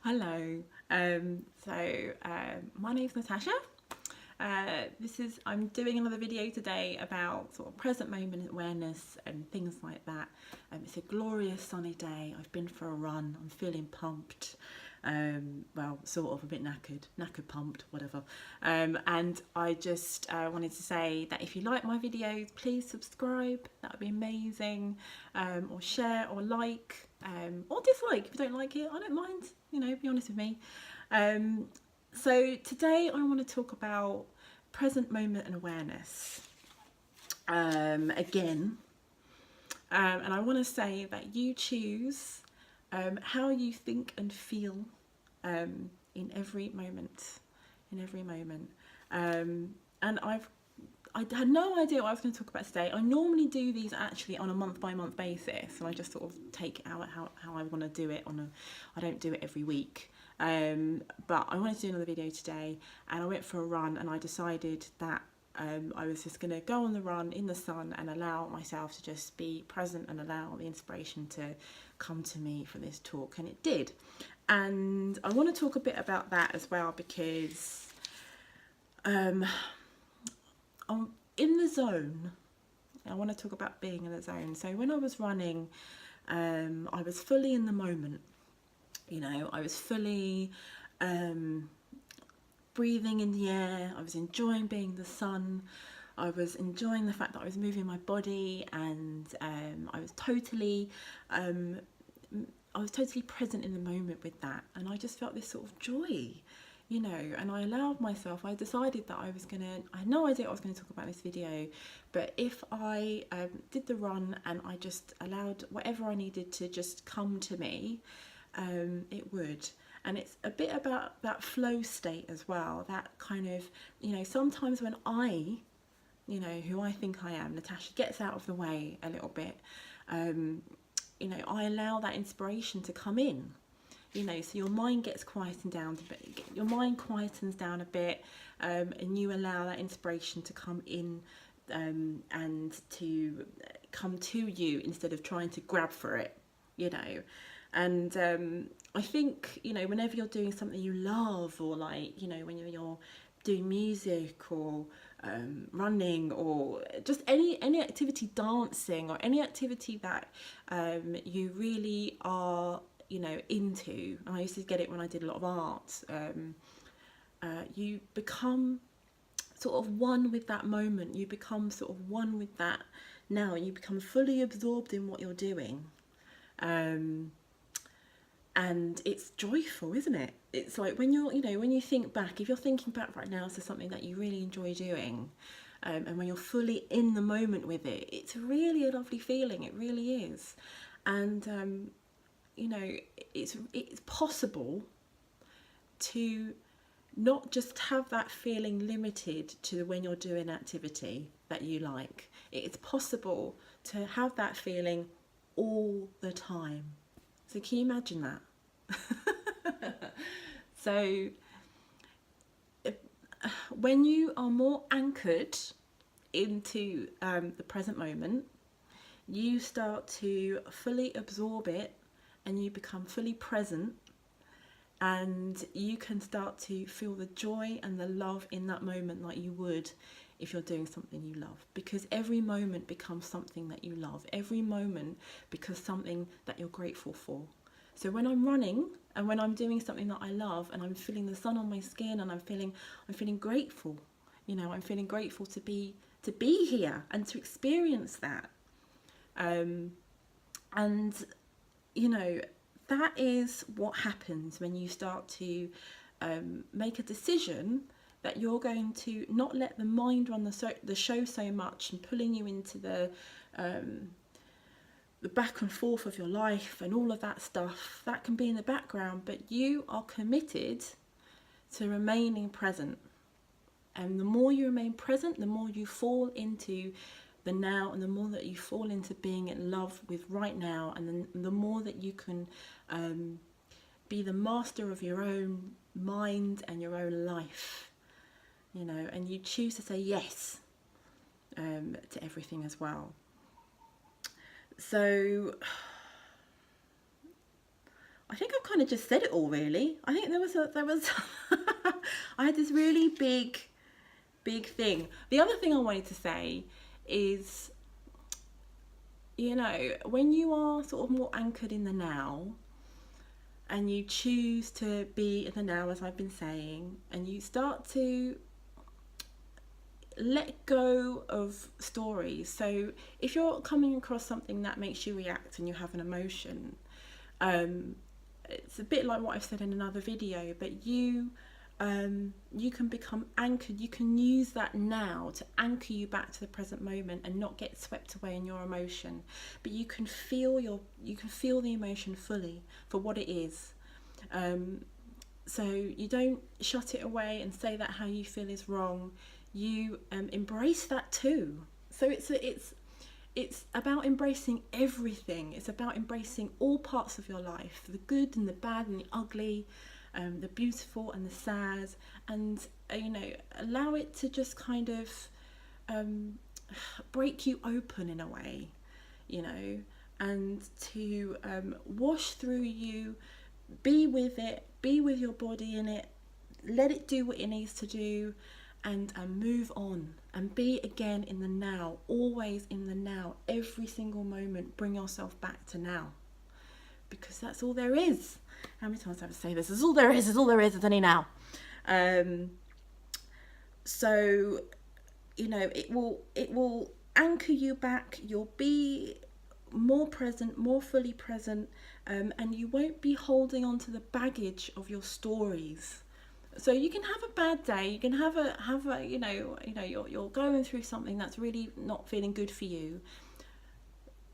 Hello. My name's Natasha. I'm doing another video today about sort of present moment awareness and things like that. It's a glorious sunny day. I've been for a run. I'm feeling pumped. Well, sort of a bit knackered, pumped, whatever. And I just wanted to say that if you like my videos, please subscribe. That would be amazing. Or share or like. Or dislike if you don't like it. I don't mind, be honest with me. So today I want to talk about present moment and awareness again. And I want to say that you choose how you think and feel in every moment. And I had no idea what I was going to talk about today. I normally do these actually on a month-by-month basis, and I just sort of take it out how I want to do it. I don't do it every week. But I wanted to do another video today, and I went for a run, and I decided that I was just going to go on the run in the sun and allow myself to just be present and allow the inspiration to come to me for this talk, and it did. And I want to talk a bit about that as well, because I'm in the zone. I want to talk about being in the zone. So when I was running, I was fully in the moment. I was fully breathing in the air. I was enjoying being the sun. I was enjoying the fact that I was moving my body, and I was totally present in the moment with that. And I just felt this sort of joy, and I allowed myself. I decided that I had no idea what I was going to talk about in this video, but if I did the run and I just allowed whatever I needed to just come to me, it would. And it's a bit about that flow state as well, that kind of, sometimes when who I think I am, Natasha, gets out of the way a little bit, I allow that inspiration to come in, so your mind gets quietened down a bit, your mind quietens down a bit, and you allow that inspiration to come in, and to come to you instead of trying to grab for it, And I think, whenever you're doing something you love, or when you're doing music, or running, or just any activity, dancing, or any activity that you really are, into. And I used to get it when I did a lot of art. You become sort of one with that moment. You become sort of one with that now. You become fully absorbed in what you're doing. And it's joyful, isn't it? It's like when when you think back, if you're thinking back right now to something that you really enjoy doing, and when you're fully in the moment with it, it's really a lovely feeling. It really is. And it's possible to not just have that feeling limited to when you're doing activity that you like. It's possible to have that feeling all the time. So can you imagine that? So when you are more anchored into the present moment, you start to fully absorb it, and you become fully present, and you can start to feel the joy and the love in that moment like you would if you're doing something you love, because every moment becomes something that you love. Every moment becomes something that you're grateful for. So when I'm running and when I'm doing something that I love, and I'm feeling the sun on my skin, and I'm feeling grateful, I'm feeling grateful to be here and to experience that. And that is what happens when you start to make a decision that you're going to not let the mind run the show so much, and pulling you into the back and forth of your life and all of that stuff. That can be in the background, but you are committed to remaining present. And the more you remain present, the more you fall into the now, and the more that you fall into being in love with right now, and then the more that you can be the master of your own mind and your own life, and you choose to say yes to everything as well. So I think I've kind of just said it all, really. I think there was I had this really big thing. The other thing I wanted to say is, you know, when you are sort of more anchored in the now, and you choose to be in the now, as I've been saying, and you start to let go of stories. So if you're coming across something that makes you react and you have an emotion, it's a bit like what I've said in another video, but you can become anchored. You can use that now to anchor you back to the present moment and not get swept away in your emotion. But you can feel the emotion fully for what it is. So you don't shut it away and say that how you feel is wrong. You embrace that too. So it's about embracing everything. It's about embracing all parts of your life, the good and the bad and the ugly, the beautiful and the sad, and you know, allow it to just kind of break you open in a way, you know, and to wash through you. Be with it, be with your body in it, let it do what it needs to do, and move on, and be again in the now, always in the now, every single moment. Bring yourself back to now, because that's all there is. How many times do I have to say this? It's all there is, it's all there is, it's only now. So, you know, it will anchor you back. You'll be more present, more fully present, and you won't be holding on to the baggage of your stories. So you can have a bad day, you can have a you know you're going through something that's really not feeling good for you.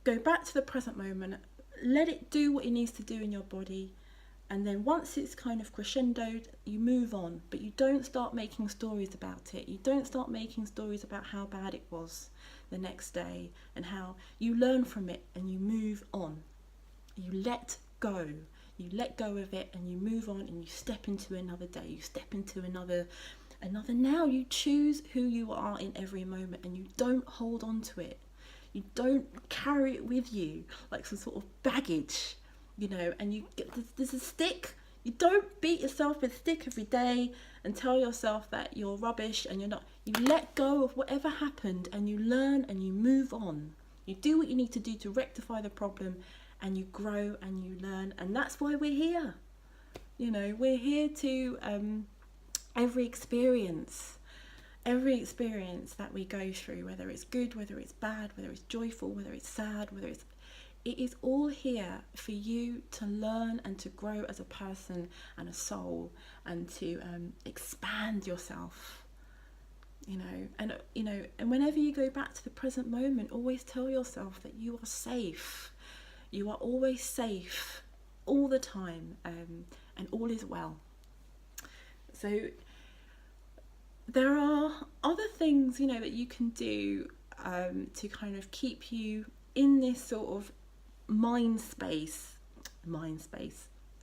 Go back to the present moment, let it do what it needs to do in your body, and then once it's kind of crescendoed, you move on. But you don't start making stories about it. You don't start making stories about how bad it was the next day, and how you learn from it and you move on. You let go. You let go of it and you move on, and you step into another day. You step into another now. You choose who you are in every moment, and you don't hold on to it. You don't carry it with you like some sort of baggage, you know, and you get there's a stick. You don't beat yourself with a stick every day and tell yourself that you're rubbish and you're not. You let go of whatever happened, and you learn and you move on. You do what you need to do to rectify the problem, and you grow and you learn. And that's why we're here. You know, we're here to every experience that we go through, whether it's good, whether it's bad, whether it's joyful, whether it's sad, it is all here for you to learn and to grow as a person and a soul, and to expand yourself, you know. And whenever you go back to the present moment, always tell yourself that you are safe. You are always safe all the time, and all is well. So there are other things, you know, that you can do to kind of keep you in this sort of mind space,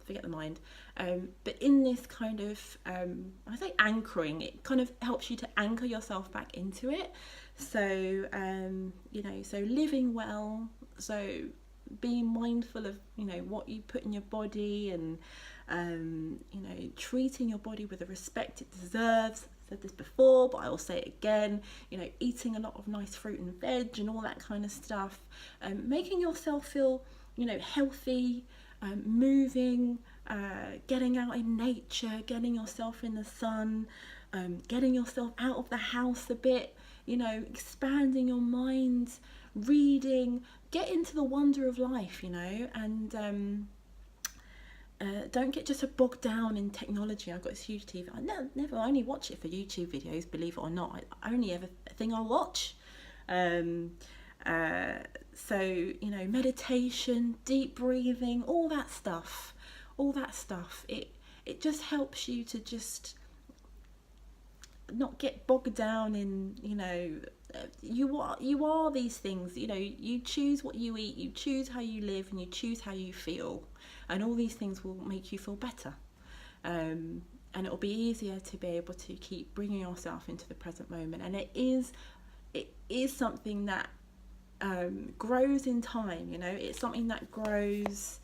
forget the mind, but in this kind of, I say anchoring, it kind of helps you to anchor yourself back into it. So, you know, so living well, so being mindful of, you know, what you put in your body, and, you know, treating your body with the respect it deserves. I said this before, but I'll say it again, you know, eating a lot of nice fruit and veg and all that kind of stuff, making yourself feel, you know, healthy, moving, getting out in nature, getting yourself in the sun, getting yourself out of the house a bit, you know, expanding your mind, reading, get into the wonder of life, you know, and don't get just bogged down in technology. I've got this huge TV. I only watch it for YouTube videos, believe it or not. I only ever thing I watch. So, you know, meditation, deep breathing, all that stuff. It just helps you to just not get bogged down in, you know, you are these things, you know. You choose what you eat, you choose how you live, and you choose how you feel, and all these things will make you feel better, and it'll be easier to be able to keep bringing yourself into the present moment. And it is something that grows in time, you know. It's something that grows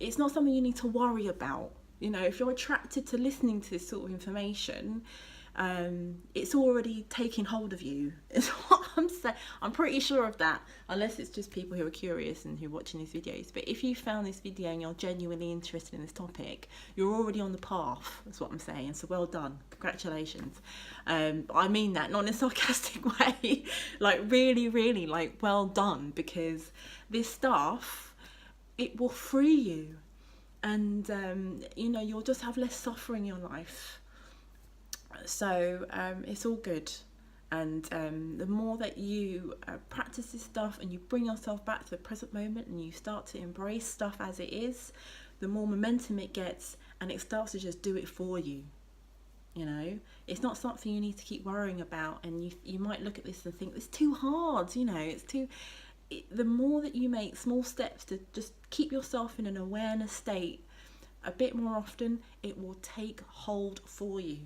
it's not something you need to worry about. You know, if you're attracted to listening to this sort of information, it's already taking hold of you, is what I'm saying. I'm pretty sure of that, unless it's just people who are curious and who are watching these videos. But if you found this video and you're genuinely interested in this topic, you're already on the path, that's what I'm saying. So well done, congratulations. I mean that not in a sarcastic way, like really, really, like well done, because this stuff, it will free you, and you know, you'll just have less suffering in your life. So it's all good, and the more that you practice this stuff and you bring yourself back to the present moment and you start to embrace stuff as it is, the more momentum it gets, and it starts to just do it for you. You know, it's not something you need to keep worrying about, and you might look at this and think it's too hard, you know, it's too... The more that you make small steps to just keep yourself in an awareness state a bit more often, it will take hold for you.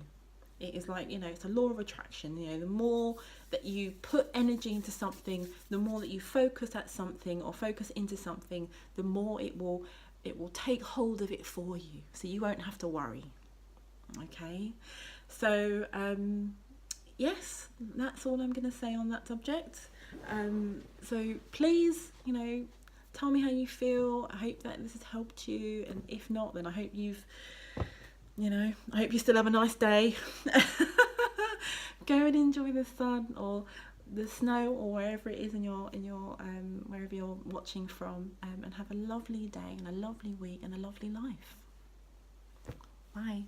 It is like, you know, it's a law of attraction. You know, the more that you put energy into something, the more that you focus at something or focus into something, the more it will take hold of it for you. So you won't have to worry. Okay, so yes, that's all I'm going to say on that subject. So please, you know, tell me how you feel. I hope that this has helped you, and if not, then I hope you've, you know, I hope you still have a nice day. Go and enjoy the sun or the snow or wherever it is in your wherever you're watching from, and have a lovely day and a lovely week and a lovely life. Bye.